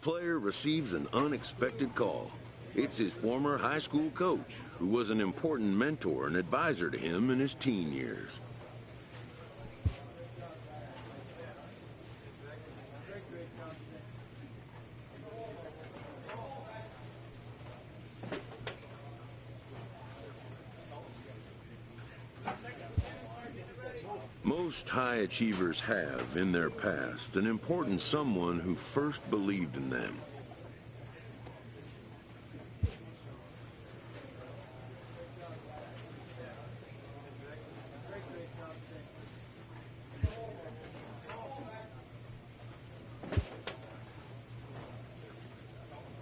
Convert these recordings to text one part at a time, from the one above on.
player receives an unexpected call. It's his former high school coach, who was an important mentor and advisor to him in his teen years. Most high achievers have, in their past, an important someone who first believed in them.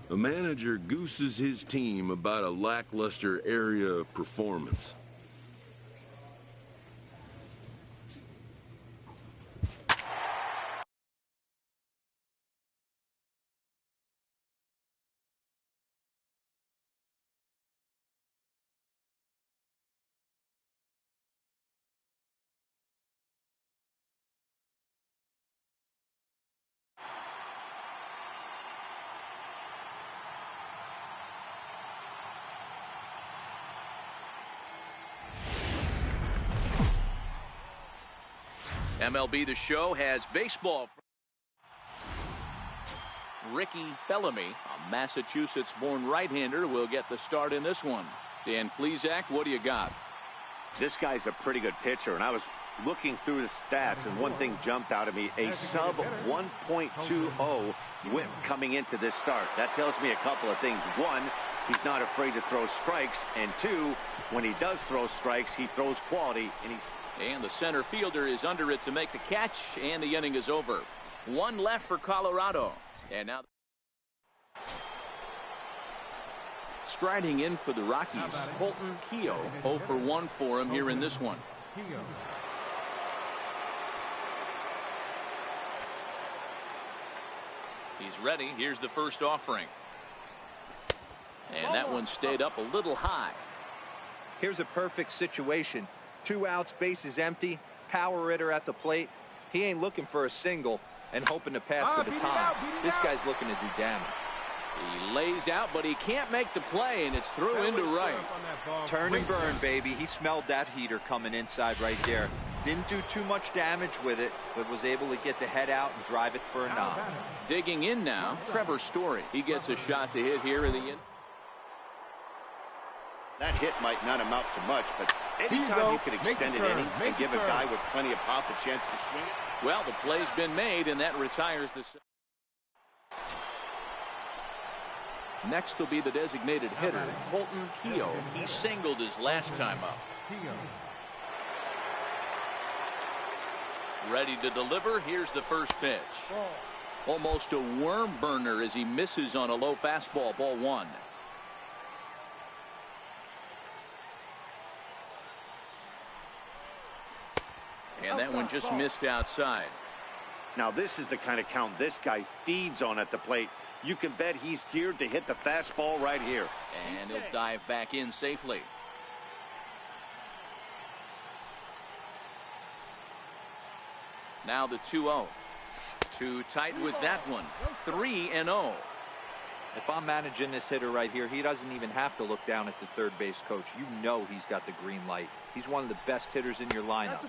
A manager gooses his team about a lackluster area of performance. MLB The Show has baseball. Ricky Bellamy, a Massachusetts-born right-hander, will get the start in this one. Dan Plesac, what do you got? This guy's a pretty good pitcher, and I was looking through the stats, and one thing jumped out at me, a sub 1.20 whip coming into this start. That tells me a couple of things. One, he's not afraid to throw strikes, and two, when he does throw strikes, he throws quality, and the center fielder is under it to make the catch, and the inning is over. One left for Colorado. And now striding in for the Rockies, Colton Keogh, 0 for 1 for him here in this one. He's ready. Here's the first offering. And that one stayed up a little high. Here's a perfect situation. 2 outs, bases empty, power hitter at the plate. He ain't looking for a single and hoping to pass the baton. This guy's looking to do damage. He lays out, but he can't make the play, and it's through into right. Turn and burn, baby. He smelled that heater coming inside right there. Didn't do too much damage with it, but was able to get the head out and drive it for a knock. Digging in now, Trevor Story. He gets a shot to hit here in the end. That hit might not amount to much, but anytime you can extend an inning and give a guy with plenty of pop a chance to swing. Well, the play's been made, and that retires the. Next will be the designated hitter, Colton Keogh. He singled his last time up. Ready to deliver. Here's the first pitch. Almost a worm burner as he misses on a low fastball. Ball 1. And that one just missed outside. Now this is the kind of count this guy feeds on at the plate. You can bet he's geared to hit the fastball right here. And he'll dive back in safely. Now the 2-0. Too tight with that one. 3-0. If I'm managing this hitter right here, he doesn't even have to look down at the third base coach. You know he's got the green light. He's one of the best hitters in your lineup.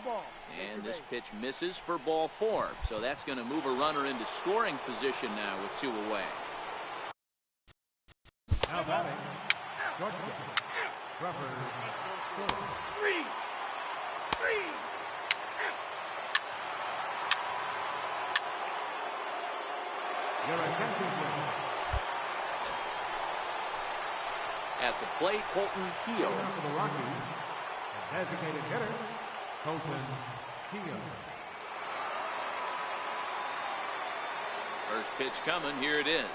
And this pitch misses for ball 4. So that's going to move a runner into scoring position now with 2 away. Now batting, Trevor Story. Your attention, at the plate, Colton Keogh. For the Rockies, designated hitter, Colton Keogh. First pitch coming. Here it is.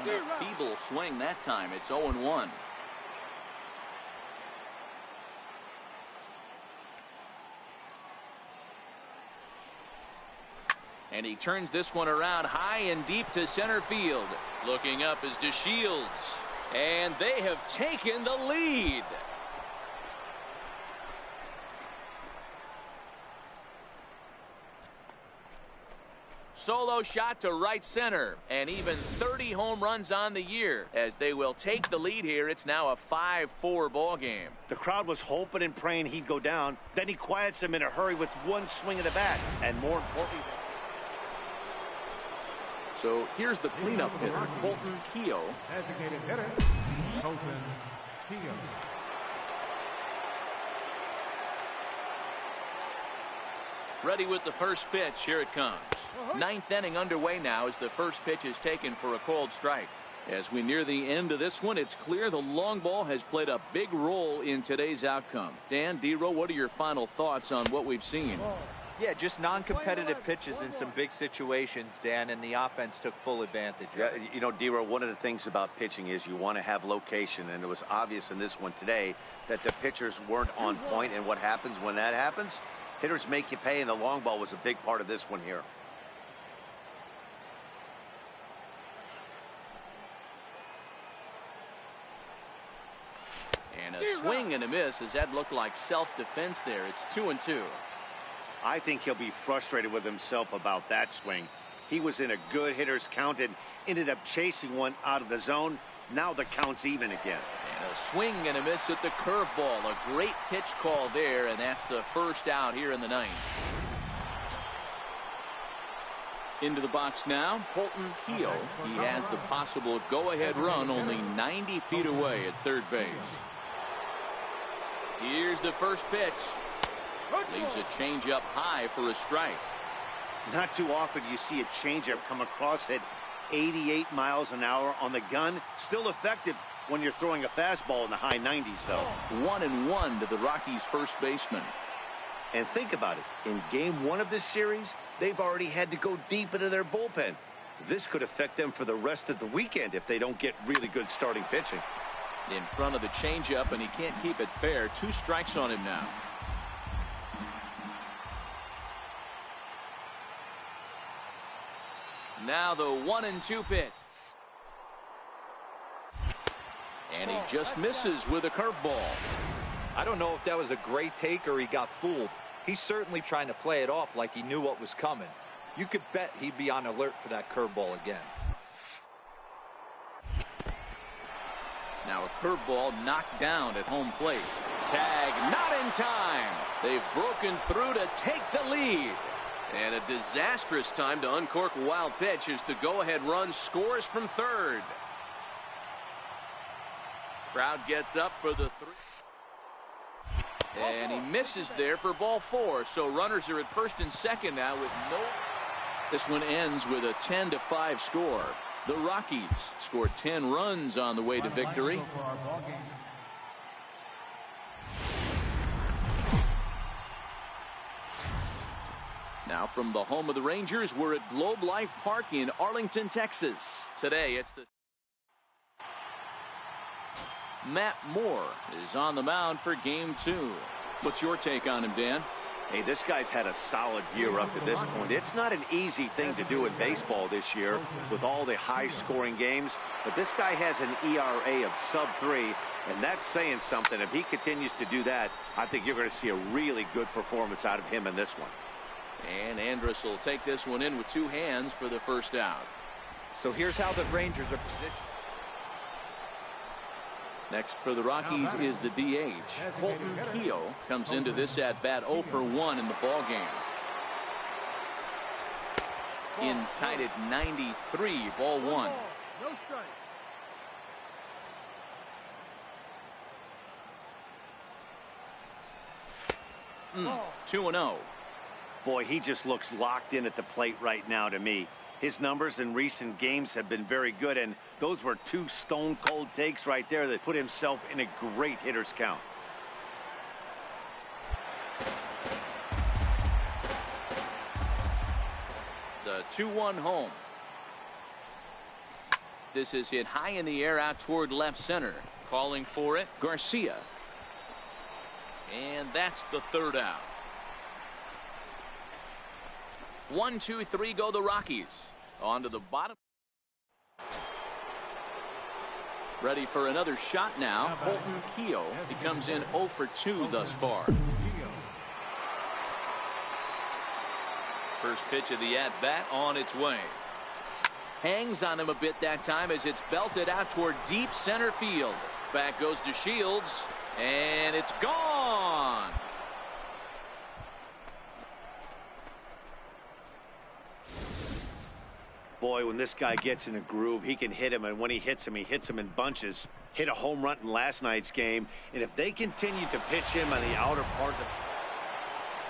A feeble swing that time. It's 0-1. And he turns this one around high and deep to center field. Looking up is DeShields. And they have taken the lead. Solo shot to right center, and even 30 home runs on the year. As they will take the lead here, it's now a 5-4 ball game. The crowd was hoping and praying he'd go down. Then he quiets them in a hurry with one swing of the bat. And more importantly... So here's the cleanup hitter, Colton Keogh. Designated hitter, Colton Keogh. Ready with the first pitch. Here it comes. Ninth inning underway now as the first pitch is taken for a called strike. As we near the end of this one, it's clear the long ball has played a big role in today's outcome. Dan, D-Row, what are your final thoughts on what we've seen? Yeah, just non-competitive pitches in some big situations, Dan, and the offense took full advantage. Yeah, you know, D-Row, one of the things about pitching is you want to have location, and it was obvious in this one today that the pitchers weren't on point, and what happens when that happens? Hitters make you pay, and the long ball was a big part of this one here. And a swing and a miss, as that looked like self-defense there. It's 2-2. I think he'll be frustrated with himself about that swing. He was in a good hitter's count and ended up chasing one out of the zone. Now the count's even again. And a swing and a miss at the curveball. A great pitch call there, and that's the first out here in the ninth. Into the box now, Colton Keogh. He has the possible go-ahead run only 90 feet away at third base. Here's the first pitch. Leaves a changeup high for a strike. Not too often you see a changeup come across at 88 miles an hour on the gun. Still effective when you're throwing a fastball in the high 90s, though. 1-1 to the Rockies' first baseman. And think about it. In game one of this series, they've already had to go deep into their bullpen. This could affect them for the rest of the weekend if they don't get really good starting pitching. In front of the changeup, and he can't keep it fair. 2 strikes on him now. Now the 1-2 pitch. And he just misses with a curveball. I don't know if that was a great take or he got fooled. He's certainly trying to play it off like he knew what was coming. You could bet he'd be on alert for that curveball again. Now a curveball knocked down at home plate. Tag not in time. They've broken through to take the lead. And a disastrous time to uncork a wild pitch as the go-ahead run scores from third. Crowd gets up for the 3. And he misses there for ball 4. So runners are at first and second now with no. This one ends with a 10-5 score. The Rockies scored 10 runs on the way to victory. Now from the home of the Rangers, we're at Globe Life Park in Arlington, Texas. Today it's the Matt Moore is on the mound for game 2. What's your take on him, Dan? Hey, this guy's had a solid year up to this point. It's not an easy thing to do in baseball this year with all the high-scoring games, but this guy has an ERA of sub-3, and that's saying something. If he continues to do that, I think you're going to see a really good performance out of him in this one. And Andrus will take this one in with 2 hands for the first out. So here's how the Rangers are positioned. Next for the Rockies is the DH. Colton Keogh comes into this at-bat 0 for 1 in the ball game. In tied at 93, ball 1. No strike. 2-0. Boy, he just looks locked in at the plate right now to me. His numbers in recent games have been very good, and those were 2 stone-cold takes right there that put himself in a great hitter's count. The 2-1 home. This is hit high in the air out toward left center. Calling for it, Garcia. And that's the third out. 1, 2, 3 go the Rockies. On to the bottom. Ready for another shot now. Colton Keogh. He comes in 0 for 2 thus far. First pitch of the at-bat on its way. Hangs on him a bit that time as it's belted out toward deep center field. Back goes to Shields, and it's gone. Boy, when this guy gets in a groove, he can hit him, and when he hits him in bunches. Hit a home run in last night's game, and if they continue to pitch him on the outer part of the...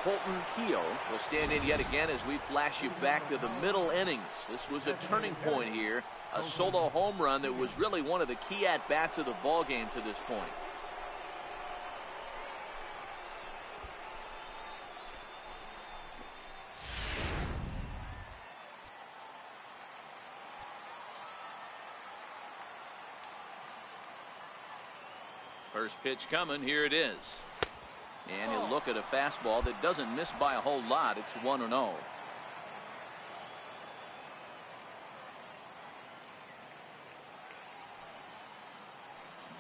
Colton Keogh will stand in yet again as we flash you back to the middle innings. This was a turning point here, a solo home run that was really one of the key at-bats of the ball game to this point. First pitch coming, here it is. And he'll look at a fastball that doesn't miss by a whole lot. It's 1-0.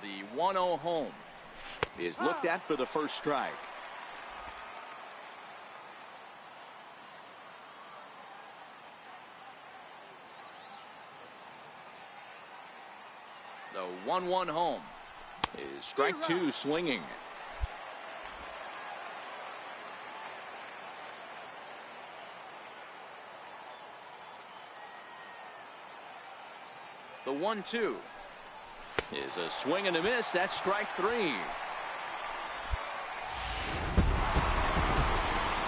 The 1-0 home is looked at for the first strike. The 1-1 home is strike two swinging. The 1-2 is a swing and a miss. That's strike three.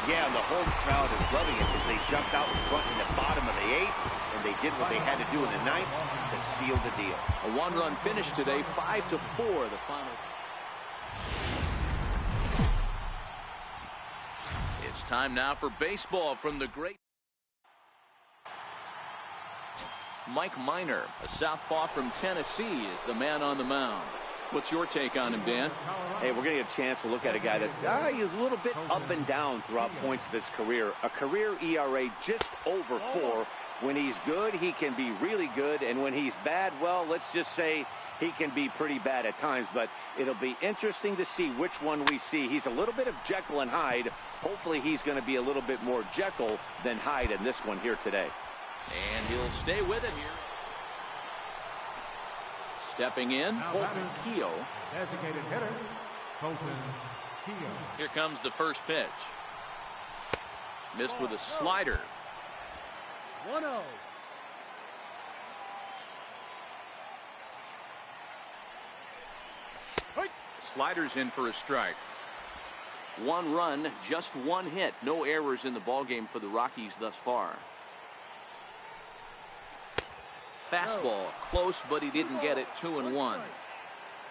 Yeah, the home crowd is loving it as they jumped out in front in the bottom of the eighth, and they did what they had to do in the ninth to seal the deal. A one-run finish today, 5-4 the final. It's time now for baseball from the great Mike Minor, a southpaw from Tennessee, is the man on the mound. What's your take on him, Dan? Hey, we're going to get a chance to look at a guy that he's a little bit up and down throughout points of his career. A career ERA just over 4. When he's good, he can be really good. And when he's bad, well, let's just say he can be pretty bad at times. But it'll be interesting to see which one we see. He's a little bit of Jekyll and Hyde. Hopefully he's going to be a little bit more Jekyll than Hyde in this one here today. And he'll stay with it here. Stepping in, Colton Keogh. Designated hitter, Colton Keogh. Here comes the first pitch. Missed with a slider. 1-0. Slider's in for a strike. One run, just one hit. No errors in the ballgame for the Rockies thus far. Fastball close, but he didn't get it. 2-1.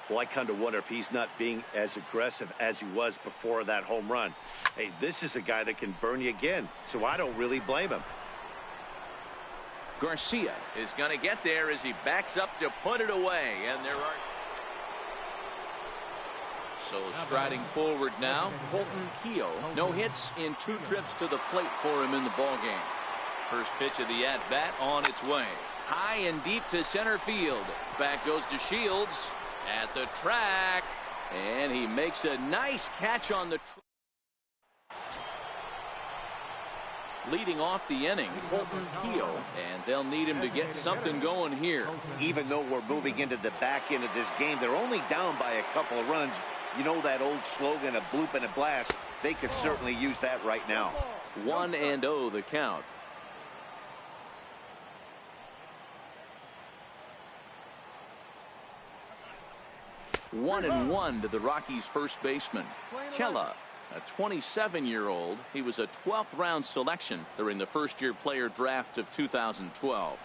Well, I kind of wonder if he's not being as aggressive as he was before that home run. Hey, this is a guy that can burn you again, so I don't really blame him. Garcia is going to get there as he backs up to put it away, and there are. So striding forward now, Colton Keogh. No hits in 2 trips to the plate for him in the ballgame. First pitch of the at-bat on its way. High and deep to center field. Back goes to Shields at the track, and he makes a nice catch on the leading off the inning, Colton Keogh, and they'll need him to get something going here. Even though we're moving into the back end of this game, they're only down by a couple of runs. You know that old slogan, a bloop and a blast. They could certainly use that right now. 1-0 the count. One and one to the Rockies' first baseman, Kella, a 27-year-old. He was a 12th round selection during the first-year player draft of 2012.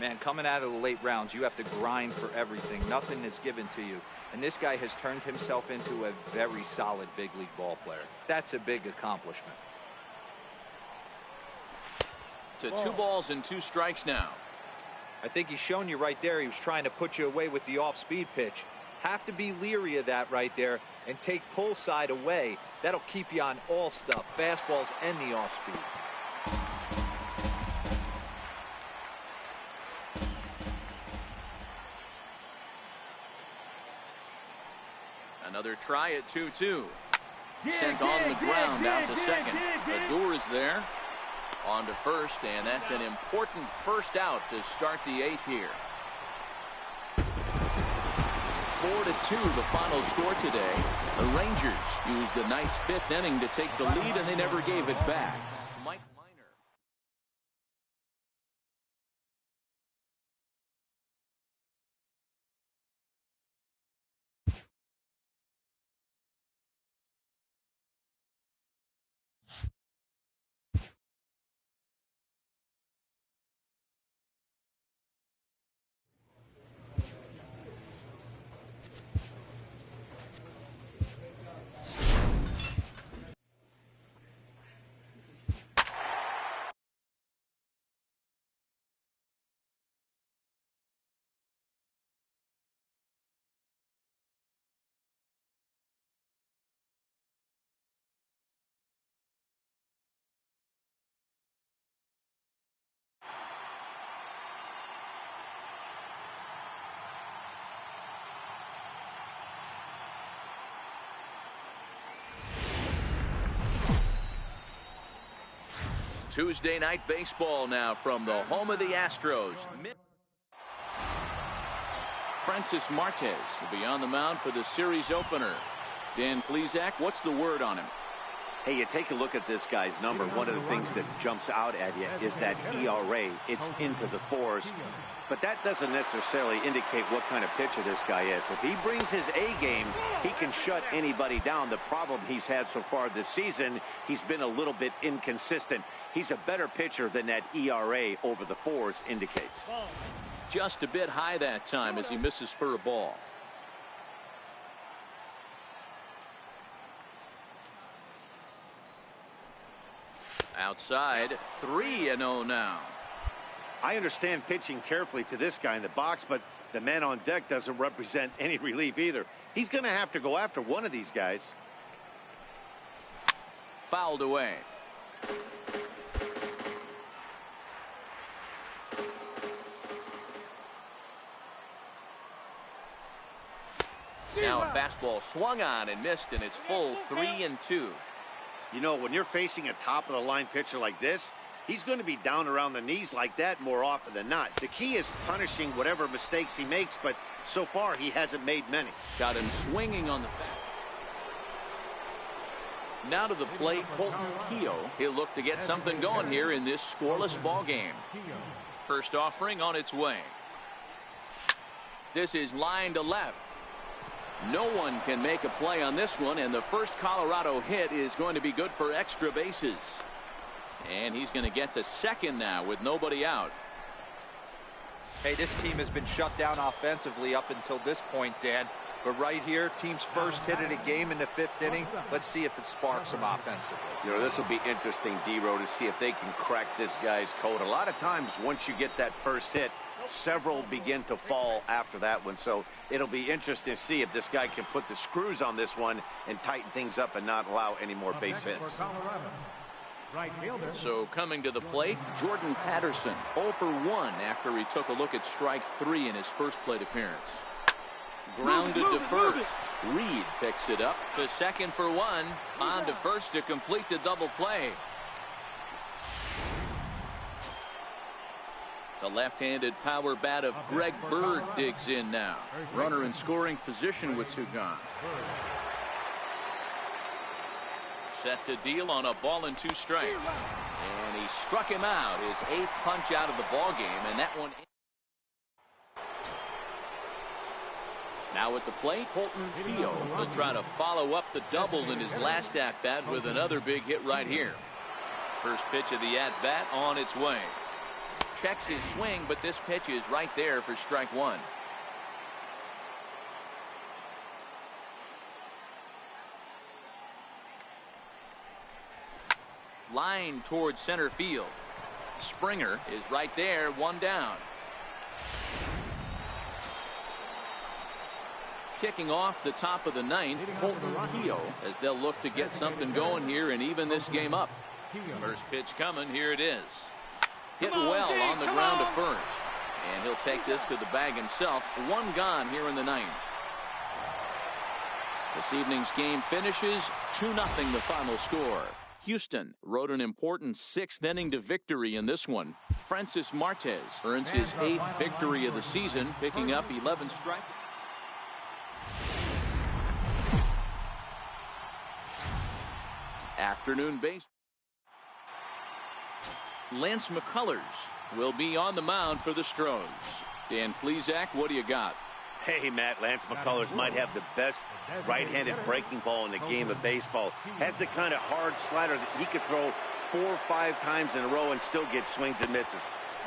Man, coming out of the late rounds, you have to grind for everything. Nothing is given to you. And this guy has turned himself into a very solid big league ball player. That's a big accomplishment. To 2 balls and 2 strikes now. I think he's shown you right there. He was trying to put you away with the off-speed pitch. Have to be leery of that right there and take pull side away. That'll keep you on all stuff, fastballs and the off-speed. Another try at 2-2. Sent on the ground out to second. The door is there. On to first, and that's an important first out to start the 8th here. 4-2 the final score today. The Rangers used a nice 5th inning to take the lead, and they never gave it back. Mike Minor. Tuesday night baseball now from the home of the Astros. Francis Martes will be on the mound for the series opener. Dan Plesac, what's the word on him? Hey, you take a look at this guy's number. One of the things that jumps out at you is that ERA. It's into the 4s. But that doesn't necessarily indicate what kind of pitcher this guy is. If he brings his A game, he can shut anybody down. The problem he's had so far this season, he's been a little bit inconsistent. He's a better pitcher than that ERA over the 4s indicates. Just a bit high that time as he misses for a ball. Outside, 3-0 now. I understand pitching carefully to this guy in the box, but the man on deck doesn't represent any relief either. He's going to have to go after one of these guys. Fouled away. Now a fastball swung on and missed, and it's full 3-2. You know, when you're facing a top-of-the-line pitcher like this, he's going to be down around the knees like that more often than not. The key is punishing whatever mistakes he makes, but so far he hasn't made many. Got him swinging on the back. Now to the plate, Colton Keogh. He'll look to get something going here in this scoreless ball game. First offering on its way. This is line to left. No one can make a play on this one, and the first Colorado hit is going to be good for extra bases. And he's going to get to second now with nobody out. Hey, this team has been shut down offensively up until this point, Dan. But right here, team's first hit of the game in the 5th inning. Let's see if it sparks them offensively. You know, this will be interesting, D-Row, to see if they can crack this guy's code. A lot of times, once you get that first hit, several begin to fall after that one. So it'll be interesting to see if this guy can put the screws on this one and tighten things up and not allow any more base hits. So coming to the plate, Jordan Patterson 0 for 1 after he took a look at strike 3 in his first plate appearance. Grounded to first. Reed picks it up to second for 1. On to first to complete the double play. The left-handed power bat of Greg Bird digs in now. Runner in scoring position with 2 gone. Set to deal on a ball and 2 strikes. And he struck him out, his 8th punch out of the ball game, and that one. Now at the plate, Colton Keogh will try to follow up the double in his last at-bat with another big hit right here. First pitch of the at-bat on its way. Checks his swing, but this pitch is right there for strike 1. Line towards center field. Springer is right there, 1 down. Kicking off the top of the 9th, Colton Keogh, as they'll look to get something going here and even this game up. First pitch coming, here it is. Hit well on the ground to first. And he'll take this to the bag himself. 1 gone here in the 9th. This evening's game finishes 2-0 the final score. Houston rode an important 6th inning to victory in this one. Francis Martes earns his 8th victory of the season, picking up 11 strikeouts. Afternoon base. Lance McCullers will be on the mound for the Stros. Dan Plesac, what do you got? Hey, Matt, Lance McCullers might have the best right-handed breaking ball in the game of baseball. Has the kind of hard slider that he could throw 4 or 5 times in a row and still get swings and misses.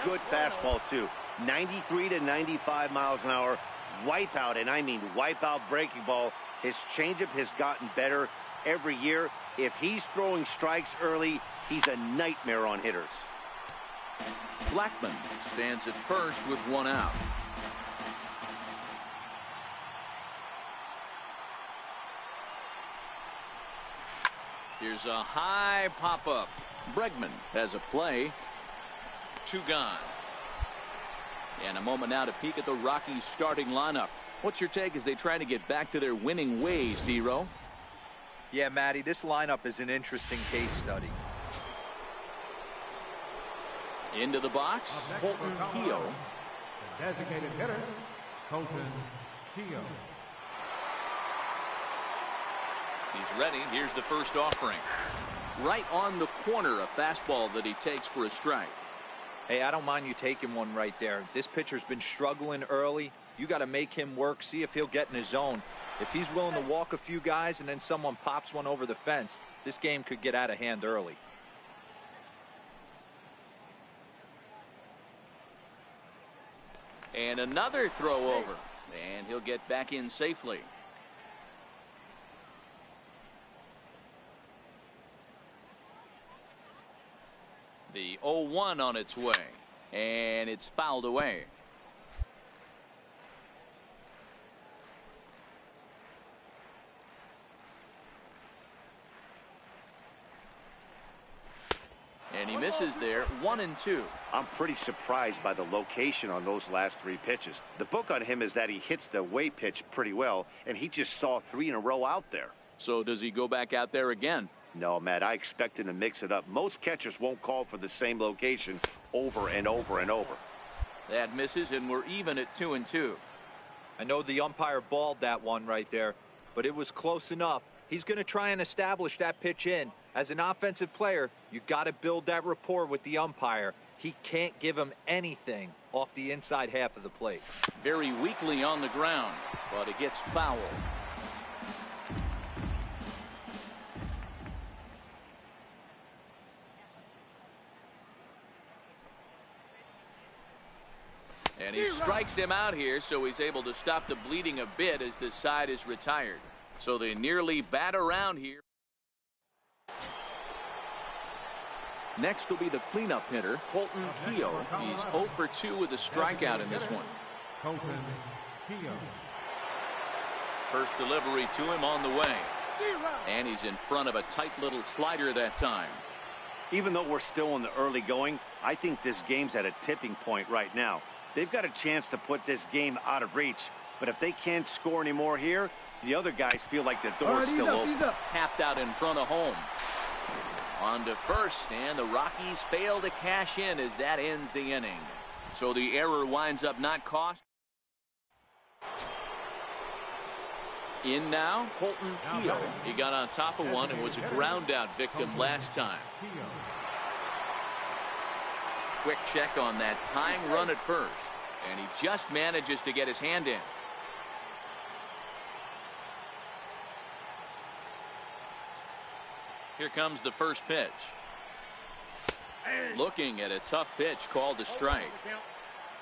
Good fastball, too. 93 to 95 miles an hour. Wipeout, and I mean wipeout breaking ball. His changeup has gotten better every year. If he's throwing strikes early, he's a nightmare on hitters. Blackman stands at first with 1 out. Here's a high pop-up. Bregman has a play. 2 gone. And a moment now to peek at the Rockies starting lineup. What's your take as they try to get back to their winning ways, D-Row? Yeah, Matty, this lineup is an interesting case study. Into the box, Colton Keogh. The designated hitter, Colton Keogh. He's ready. Here's the first offering. Right on the corner, a fastball that he takes for a strike. Hey, I don't mind you taking one right there. This pitcher's been struggling early. You got to make him work, see if he'll get in his zone. If he's willing to walk a few guys and then someone pops one over the fence, this game could get out of hand early. And another throw over. And he'll get back in safely. The 0-1 on its way. And it's fouled away. And he misses there. 1-2. I'm pretty surprised by the location on those last 3 pitches. The book on him is that he hits the away pitch pretty well, and he just saw 3 in a row out there. So does he go back out there again? No, Matt, I expect him to mix it up. Most catchers won't call for the same location over and over and over. That misses, and we're even at 2-2. I know the umpire balled that one right there, but it was close enough. He's going to try and establish that pitch in. As an offensive player, you got to build that rapport with the umpire. He can't give him anything off the inside half of the plate. Very weakly on the ground, but it gets fouled. And he strikes him out here, so he's able to stop the bleeding a bit as this side is retired. So they nearly bat around here. Next will be the cleanup hitter, Colton Keogh. He's 0 for 2 with a strikeout in this one. Colton Keogh. First delivery to him on the way. And he's in front of a tight little slider that time. Even though we're still in the early going, I think this game's at a tipping point right now. They've got a chance to put this game out of reach. But if they can't score any more here, the other guys feel like the door's still open. Tapped out in front of home. On to first, and the Rockies fail to cash in as that ends the inning. So the error winds up not cost. In now, Colton Keogh. He got on top of one and was a ground out victim last time. Quick check on that tying run at first, and he just manages to get his hand in. Here comes the first pitch. Looking at a tough pitch called a strike.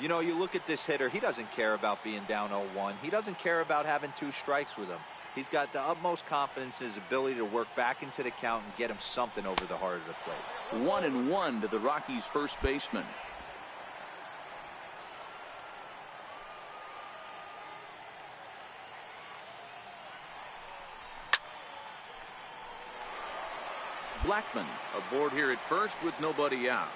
You know, you look at this hitter, he doesn't care about being down 0-1. He doesn't care about having 2 strikes with him. He's got the utmost confidence in his ability to work back into the count and get him something over the heart of the plate. 1-1 to the Rockies' first baseman. Blackman aboard here at first with nobody out.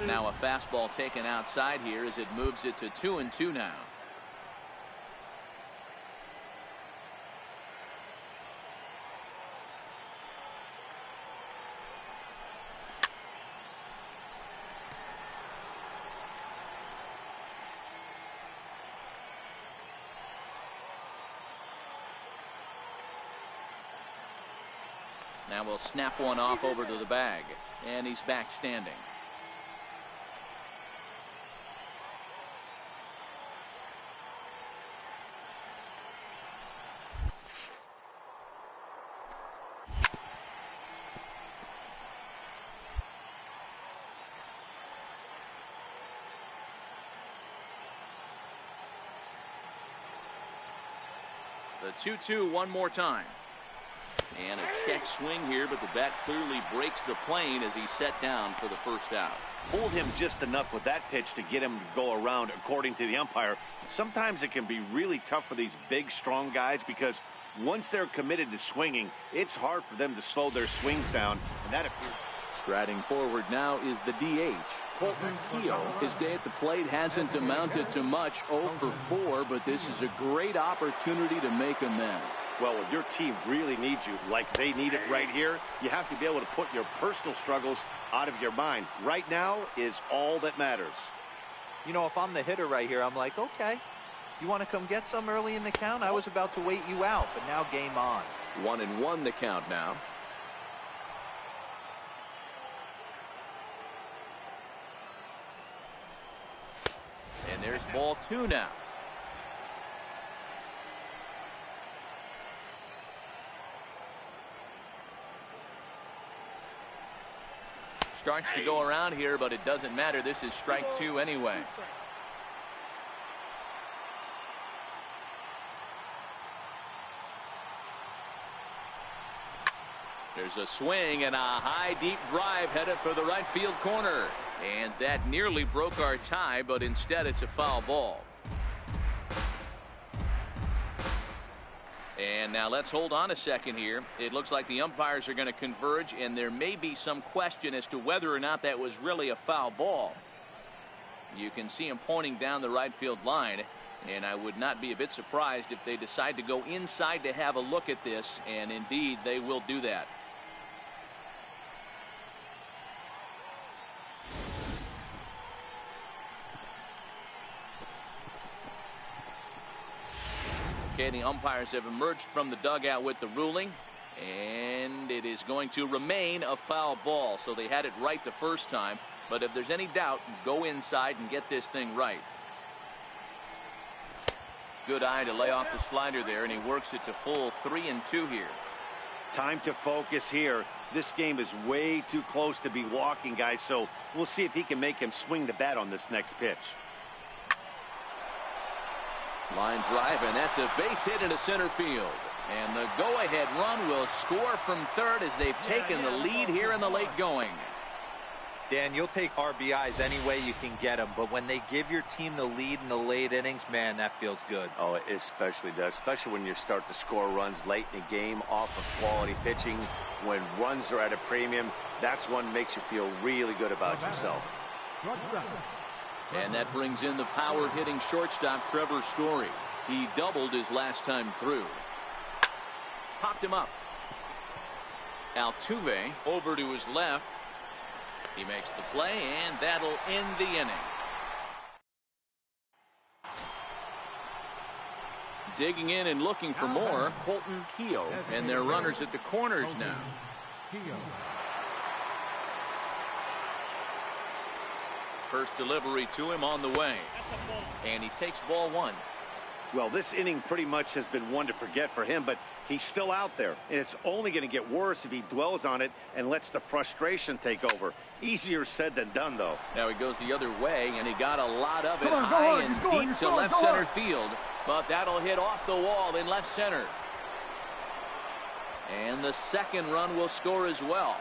Now a fastball taken outside here as it moves it to 2-2 now. Now we'll snap one off over to the bag, and he's back standing. The 2-2 one more time. And a check swing here, but the bat clearly breaks the plane as he's set down for the first out. Pulled him just enough with that pitch to get him to go around, according to the umpire. Sometimes it can be really tough for these big, strong guys because once they're committed to swinging, it's hard for them to slow their swings down. And that appears. Striding forward now is the DH, Colton Keogh. His day at the plate hasn't amounted to much, 0 for 4, but this is a great opportunity to make amends. Well, when your team really needs you, like they need it right here, you have to be able to put your personal struggles out of your mind. Right now is all that matters. You know, if I'm the hitter right here, I'm like, okay, you want to come get some early in the count? I was about to wait you out, but now game on. 1-1 the count now. And there's ball 2 now. Starts to go around here, but it doesn't matter. This is strike 2 anyway. There's a swing and a high deep drive headed for the right field corner. And that nearly broke our tie, but instead it's a foul ball. And now let's hold on a second here. It looks like the umpires are going to converge, and there may be some question as to whether or not that was really a foul ball. You can see him pointing down the right field line, and I would not be a bit surprised if they decide to go inside to have a look at this, and indeed they will do that. Okay, the umpires have emerged from the dugout with the ruling, and it is going to remain a foul ball. So they had it right the first time, but if there's any doubt, go inside and get this thing right. Good eye to lay off the slider there, and he works it to full 3-2 here. Time to focus here. This game is way too close to be walking, guys, so we'll see if he can make him swing the bat on this next pitch. Line drive, and that's a base hit into center field. And the go-ahead run will score from third as they've taken the lead here in the late going. Dan, you'll take RBIs any way you can get them, but when they give your team the lead in the late innings, man, that feels good. Oh, it especially does, especially when you start to score runs late in the game off of quality pitching. When runs are at a premium, that's one makes you feel really good about yourself. And that brings in the power-hitting shortstop, Trevor Story. He doubled his last time through. Popped him up. Altuve over to his left. He makes the play, and that'll end the inning. Digging in and looking for more, Colton Keogh, and their runners at the corners now. First delivery to him on the way, and he takes ball 1. Well, this inning pretty much has been one to forget for him, but he's still out there, and it's only going to get worse if he dwells on it and lets the frustration take over. Easier said than done, though. Now he goes the other way, and he got a lot of it high and deep to left center field, but that'll hit off the wall in left center. And the second run will score as well.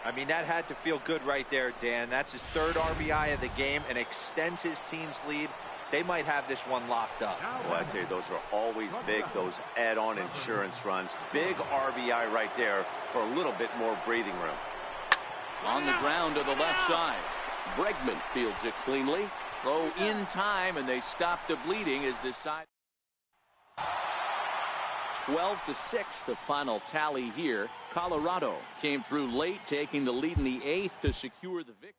I mean, that had to feel good right there, Dan. That's his 3rd RBI of the game and extends his team's lead. They might have this one locked up. Well, I'd say those are always big, those add-on insurance runs. Big RBI right there for a little bit more breathing room. On the ground to the left side. Bregman fields it cleanly. Throw in time, and they stop the bleeding as this side. 12-6, the final tally here. Colorado came through late, taking the lead in the 8th to secure the victory.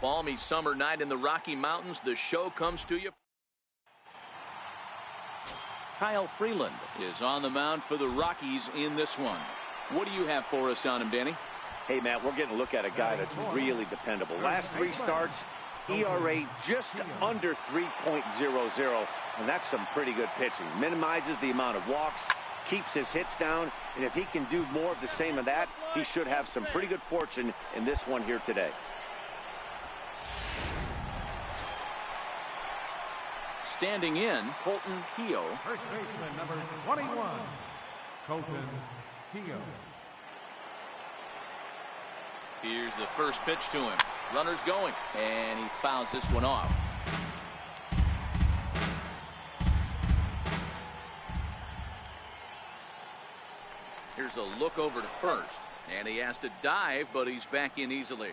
balmy summer night in the Rocky Mountains, the show comes to you. Kyle Freeland is on the mound for the Rockies in this one. What do you have for us on him, Danny? Hey, Matt, we're getting a look at a guy that's really dependable. Last 3 starts, ERA just under 3.00, and that's some pretty good pitching. Minimizes the amount of walks, keeps his hits down, and if he can do more of the same of that, he should have some pretty good fortune in this one here today. Standing in, Colton Keogh. First baseman number 21, Colton Keogh. Here's the first pitch to him. Runner's going, and he fouls this one off. Here's a look over to first, and he has to dive, but he's back in easily.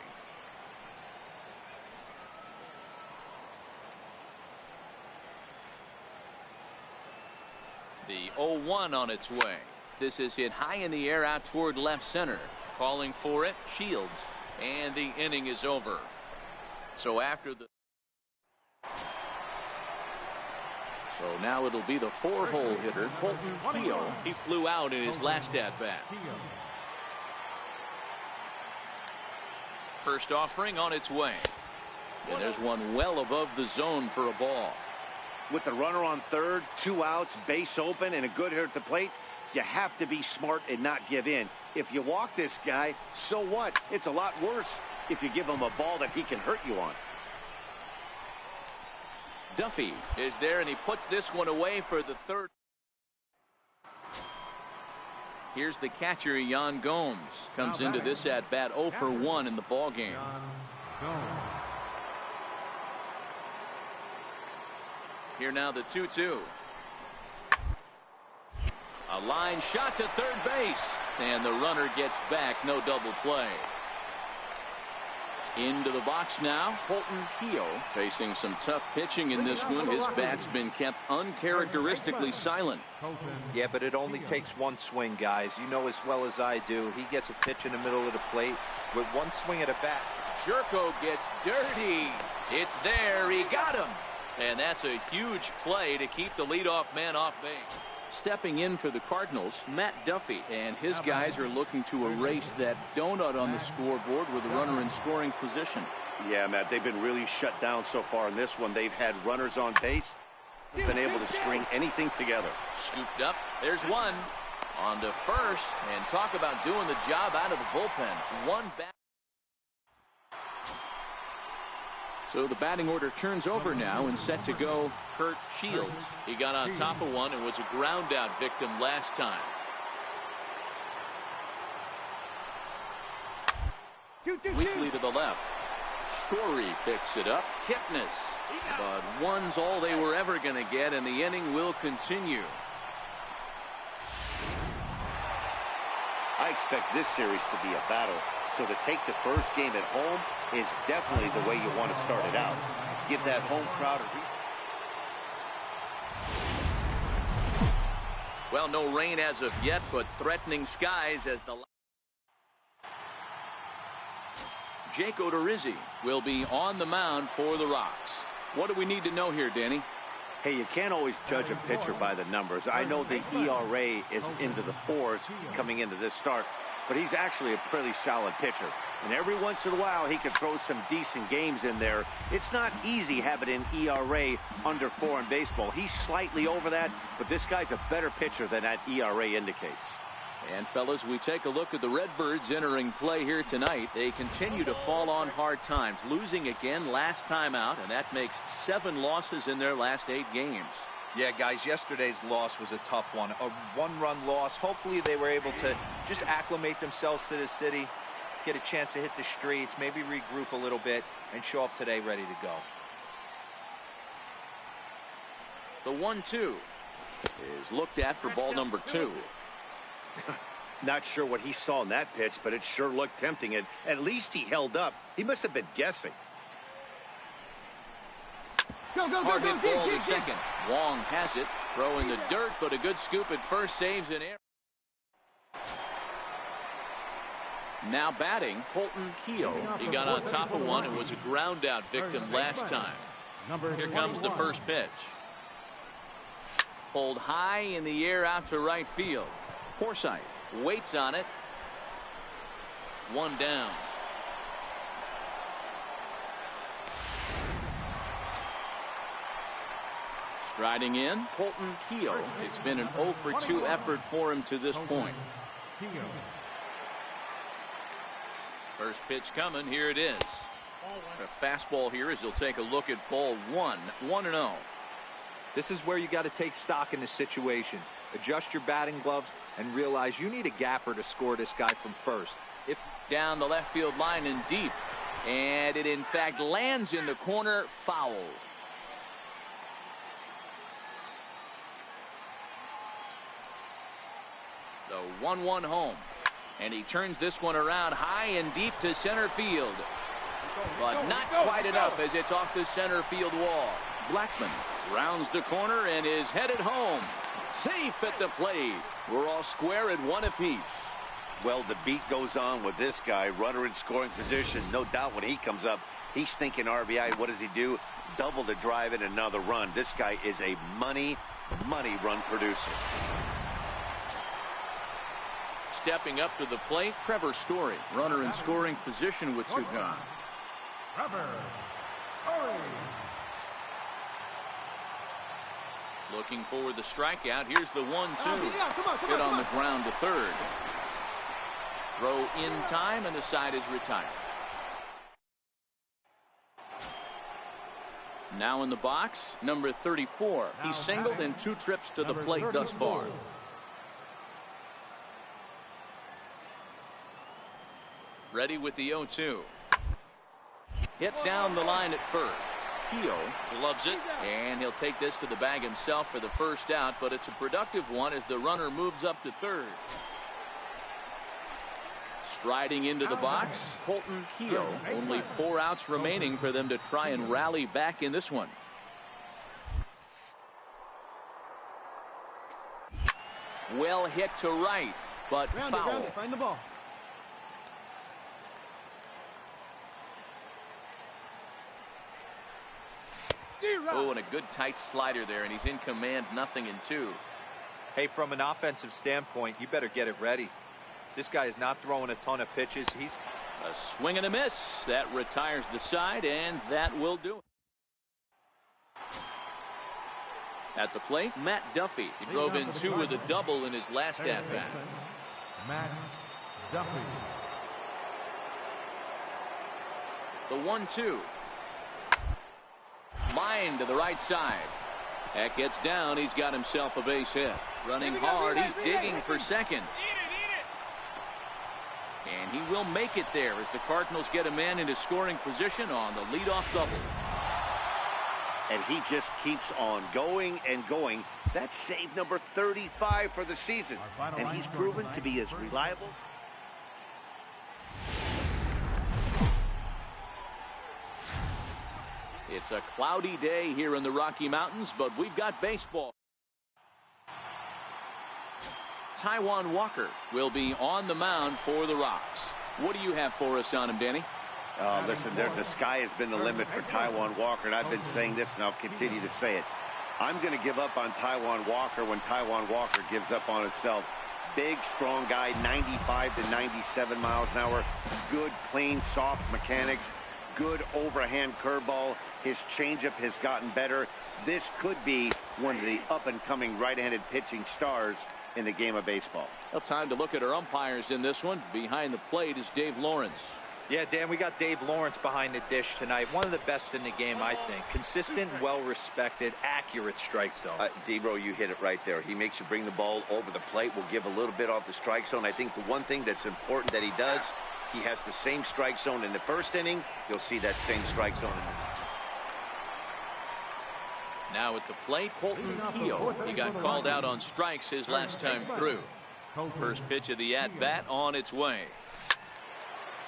The 0-1 on its way. This is hit high in the air out toward left center. Calling for it, Shields, and the inning is over. So now it'll be the 4-hole hitter, Colton Keogh. He flew out in his last at-bat. First offering on its way. And there's one well above the zone for a ball. With the runner on third, 2 outs, base open, and a good hitter at the plate, you have to be smart and not give in. If you walk this guy, so what? It's a lot worse if you give him a ball that he can hurt you on. Duffy is there, and he puts this one away for the third. Here's the catcher, Yan Gomes. Comes into this at-bat 0 for 1 in the ballgame. Here now the 2-2. A line shot to third base, and the runner gets back. No double play. Into the box now, Colton Keogh facing some tough pitching in this one. His bat's been kept uncharacteristically silent. Yeah, but it only takes one swing, guys. You know as well as I do. He gets a pitch in the middle of the plate with one swing at a bat. Jerko gets dirty. It's there. He got him. And that's a huge play to keep the leadoff man off base. Stepping in for the Cardinals, Matt Duffy, and his guys are looking to erase that donut on the scoreboard with a runner in scoring position. Yeah, Matt, they've been really shut down so far in this one. They've had runners on base, been able to string anything together. Scooped up. There's one. On to first, and talk about doing the job out of the bullpen. One back. So the batting order turns over now, and set to go Kurt Shields. He got on top of one and was a ground out victim last time. Weekly to the left. Story picks it up. Kipnis. But one's all they were ever going to get, and the inning will continue. I expect this series to be a battle. So to take the first game at home is definitely the way you want to start it out. Give that home crowd a Well, no rain as of yet, but threatening skies as the Jake Odorizzi will be on the mound for the Rocks. What do we need to know here, Danny? Hey, you can't always judge a pitcher by the numbers. I know the ERA is into the 4s coming into this start, but he's actually a pretty solid pitcher. And every once in a while, he can throw some decent games in there. It's not easy having an ERA under 4 in baseball. He's slightly over that, but this guy's a better pitcher than that ERA indicates. And, fellas, we take a look at the Redbirds entering play here tonight. They continue to fall on hard times, losing again last time out, and that makes 7 losses in their last 8 games. Yeah, guys, yesterday's loss was a tough one. A 1-run loss. Hopefully they were able to just acclimate themselves to the city, get a chance to hit the streets, maybe regroup a little bit, and show up today ready to go. The 1-2 is looked at for ball number 2. Not sure what he saw in that pitch, but it sure looked tempting. And at least he held up. He must have been guessing. Hard hit ball to second. Wong has it. Throw in the dirt, but a good scoop at first, saves an error. Now batting, Colton Keogh. He got on top of one and was a ground out victim last time. Here comes the first pitch. Pulled high in the air out to right field. Forsythe waits on it. One down. Striding in, Colton Keogh. It's been an 0 for 2 effort for him to this point. First pitch coming. Here it is. A fastball here as he'll take a look at ball 1. 1-0. This is where you got to take stock in the situation. Adjust your batting gloves and realize you need a gapper to score this guy from first. If down the left field line and deep, and it in fact lands in the corner. Foul. The 1-1 home, and he turns this one around high and deep to center field, but not quite enough as it's off the center field wall. Blackman rounds the corner and is headed home. Safe at the plate. We're all square at 1 apiece. Well, the beat goes on with this guy. Runner in scoring position. No doubt when he comes up, he's thinking RBI. What does he do? Double the drive and another run. This guy is a money run producer. Stepping up to the plate, Trevor Story. Runner in scoring position with 2 gone. Trevor Story. Looking for the strikeout. Here's the 1-2. Hit on the ground to third. Throw in time, and the side is retired. Now in the box, number 34. He's singled in 2 trips to the plate thus far. Ready with the 0-2. Hit down the line at first. Keogh loves it, and he'll take this to the bag himself for the first out, but it's a productive one as the runner moves up to third. Striding into the box, Colton Keogh. Only 4 outs remaining for them to try and rally back in this one. Well hit to right, but foul. Find the ball. Oh, and a good tight slider there, and he's in command. 0-2. Hey, from an offensive standpoint, you better get it ready. This guy is not throwing a ton of pitches. He's a swing and a miss. That retires the side, and that will do it. At the plate, Matt Duffy. He drove in 2 with a double in his last at-bat. Matt Duffy. The 1-2. Line to the right side. That gets down. He's got himself a base hit. Running hard. He's digging for second. And he will make it there as the Cardinals get a man into scoring position on the leadoff double. And he just keeps on going and going. That's save number 35 for the season. And he's proven to be as reliable. It's a cloudy day here in the Rocky Mountains, but we've got baseball. Taijuan Walker will be on the mound for the Rocks. What do you have for us on him, Danny? Listen, the sky has been the limit for Taijuan Walker, and I've been saying this, and I'll continue to say it. I'm going to give up on Taijuan Walker when Taijuan Walker gives up on himself. Big, strong guy, 95 to 97 miles an hour. Good, clean, soft mechanics. Good overhand curveball. His changeup has gotten better. This could be one of the up-and-coming right-handed pitching stars in the game of baseball. Well, time to look at our umpires in this one. Behind the plate is Dave Lawrence. Yeah, Dan, we got Dave Lawrence behind the dish tonight. One of the best in the game, I think. Consistent, well-respected, accurate strike zone. D-Bro, you hit it right there. He makes you bring the ball over the plate. We'll give a little bit off the strike zone. I think the one thing that's important that he does, he has the same strike zone in the first inning. You'll see that same strike zone in the Now at the plate, Colton Keogh. He got called out on strikes his last time through. First pitch of the at-bat on its way.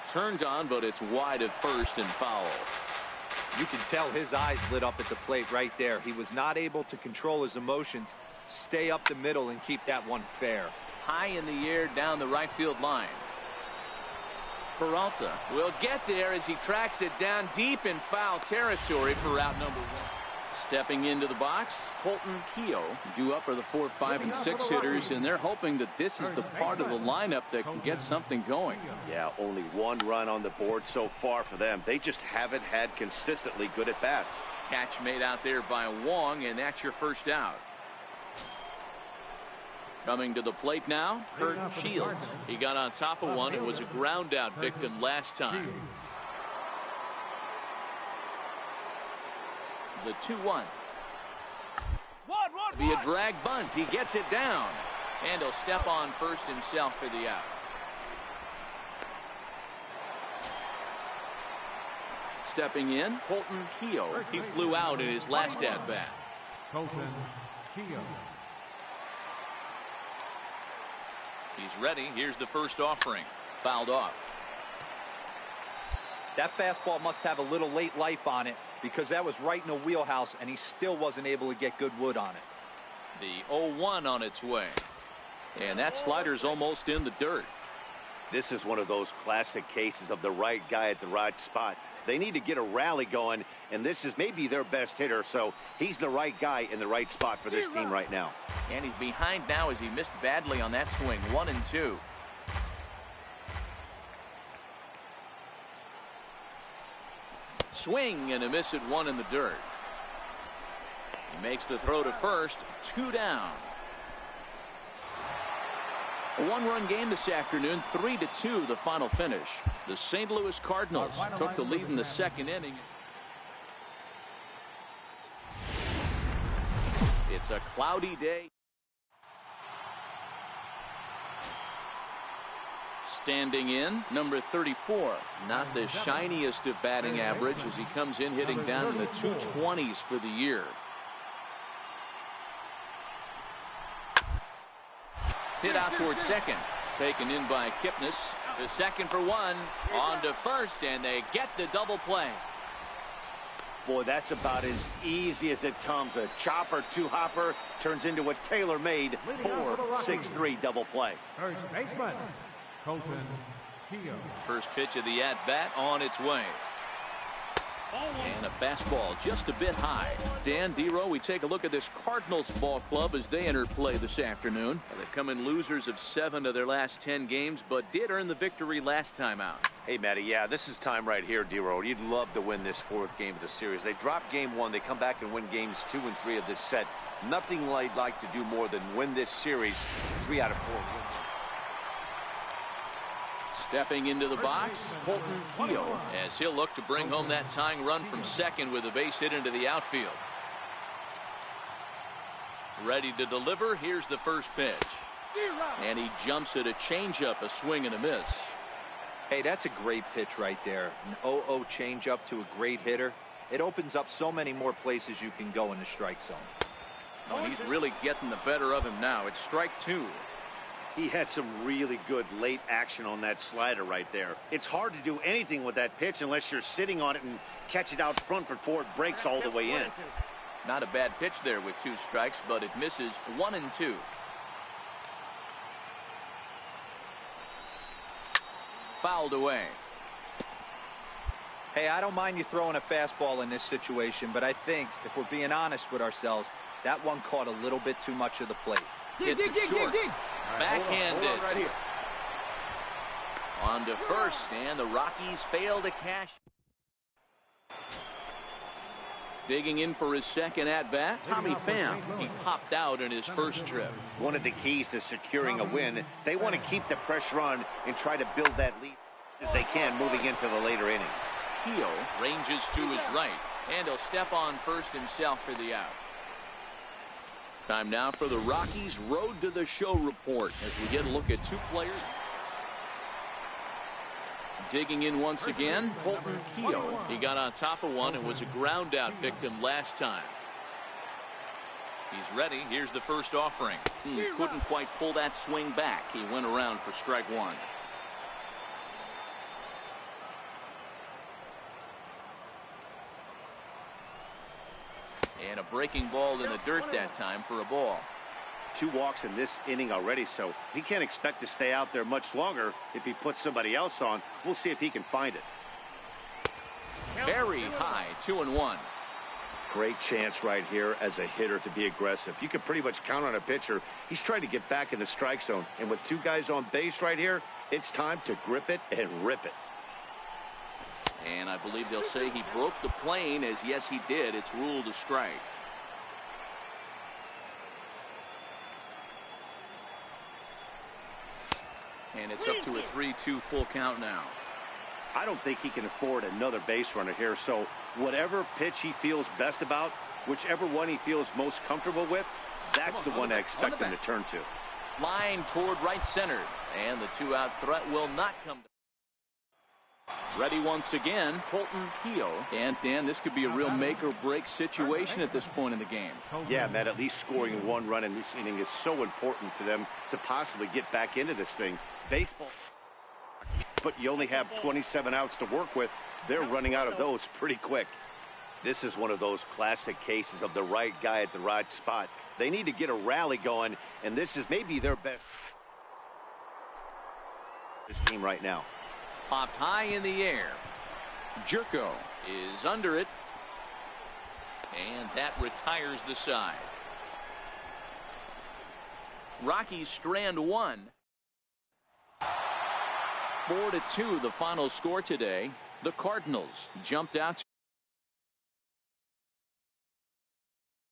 Turned on, but it's wide at first and foul. You can tell his eyes lit up at the plate right there. He was not able to control his emotions, stay up the middle, and keep that one fair. High in the air down the right field line. Peralta will get there as he tracks it down deep in foul territory for out number 1. Stepping into the box, Colton Keogh. Due up are the 4, 5, and 6 hitters, and they're hoping that this is the part of the lineup that can get something going. Yeah, only 1 run on the board so far for them. They just haven't had consistently good at-bats. Catch made out there by Wong, and that's your first out. Coming to the plate now, Kurt Shields. He got on top of one and was a ground out victim last time. The 2-1. Via drag bunt, he gets it down, and he'll step on first himself for the out. Stepping in, Colton Keogh. He flew out in his last at bat. Colton Keogh. He's ready. Here's the first offering. Fouled off. That fastball must have a little late life on it, because that was right in the wheelhouse, and he still wasn't able to get good wood on it. The 0-1 on its way. And that slider's almost in the dirt. This is one of those classic cases of the right guy at the right spot. They need to get a rally going, and this is maybe their best hitter, so he's the right guy in the right spot for this team right now. And he's behind now as he missed badly on that swing. 1-2. Swing and a miss at 1 in the dirt. He makes the throw to first. 2 down. A 1-run game this afternoon. 3-2 the final finish. The St. Louis Cardinals took the lead in the second inning. It's a cloudy day. Standing in, number 34. Not the shiniest of batting average as he comes in hitting down in the 220s for the year. Hit out towards second. Taken in by Kipnis. The second for 1. On to first, and they get the double play. Boy, that's about as easy as it comes. A chopper, 2-hopper turns into a tailor-made 4-6-3 double play. First baseman, Colton Keogh. First pitch of the at-bat on its way. And a fastball just a bit high. Dan Dero, we take a look at this Cardinals ball club as they enter play this afternoon. They come in losers of 7 of their last 10 games, but did earn the victory last time out. Hey, Matty, yeah, this is time right here, Dero. You'd love to win this 4th game of the series. They drop game 1. They come back and win games 2 and 3 of this set. Nothing they'd like to do more than win this series 3 out of 4 wins. Stepping into the box, Colton Keogh, as he'll look to bring home that tying run from second with a base hit into the outfield. Ready to deliver. Here's the first pitch. And he jumps at a changeup, a swing and a miss. Hey, that's a great pitch right there. An 0-0 changeup to a great hitter. It opens up so many more places you can go in the strike zone. Oh, he's really getting the better of him now. It's strike 2. He had some really good late action on that slider right there. It's hard to do anything with that pitch unless you're sitting on it and catch it out front before it breaks all the way in. Not a bad pitch there with 2 strikes, but it misses. 1-2. Fouled away. Hey, I don't mind you throwing a fastball in this situation, but I think if we're being honest with ourselves, that one caught a little bit too much of the plate. Hit the short. Backhanded. Hold on right here. On to first, and the Rockies fail to cash. Digging in for his second at-bat, Tommy Pham. He popped out in his first trip. One of the keys to securing a win, they want to keep the pressure on and try to build that lead as they can moving into the later innings. Keogh ranges to his right, and he'll step on first himself for the out. Time now for the Rockies Road to the Show report as we get a look at 2 players. Digging in once again, Colton Keogh. He got on top of one and was a ground out victim last time. He's ready. Here's the first offering. He couldn't quite pull that swing back. He went around for strike 1. And a breaking ball in the dirt that time for a ball. 2 walks in this inning already, so he can't expect to stay out there much longer if he puts somebody else on. We'll see if he can find it. Very high, 2-1. Great chance right here as a hitter to be aggressive. You can pretty much count on a pitcher. He's trying to get back in the strike zone. And with 2 guys on base right here, it's time to grip it and rip it. And I believe they'll say he broke the plane, as yes, he did. It's ruled a strike. And it's up to a 3-2 full count now. I don't think he can afford another base runner here, so whatever pitch he feels best about, whichever one he feels most comfortable with, that's the one I expect him to turn to. Line toward right center, and the 2-out threat will not come. Ready once again, Colton Keogh. And Dan, this could be a real make or break situation at this point in the game. Yeah, Matt, at least scoring 1 run in this inning is so important to them to possibly get back into this thing. Baseball, but you only have 27 outs to work with. They're running out of those pretty quick. This is one of those classic cases of the right guy at the right spot. They need to get a rally going, and this is maybe their best this team right now. Popped high in the air. Jerko is under it, and that retires the side. Rockies strand 1. 4-2 the final score today. The Cardinals jumped out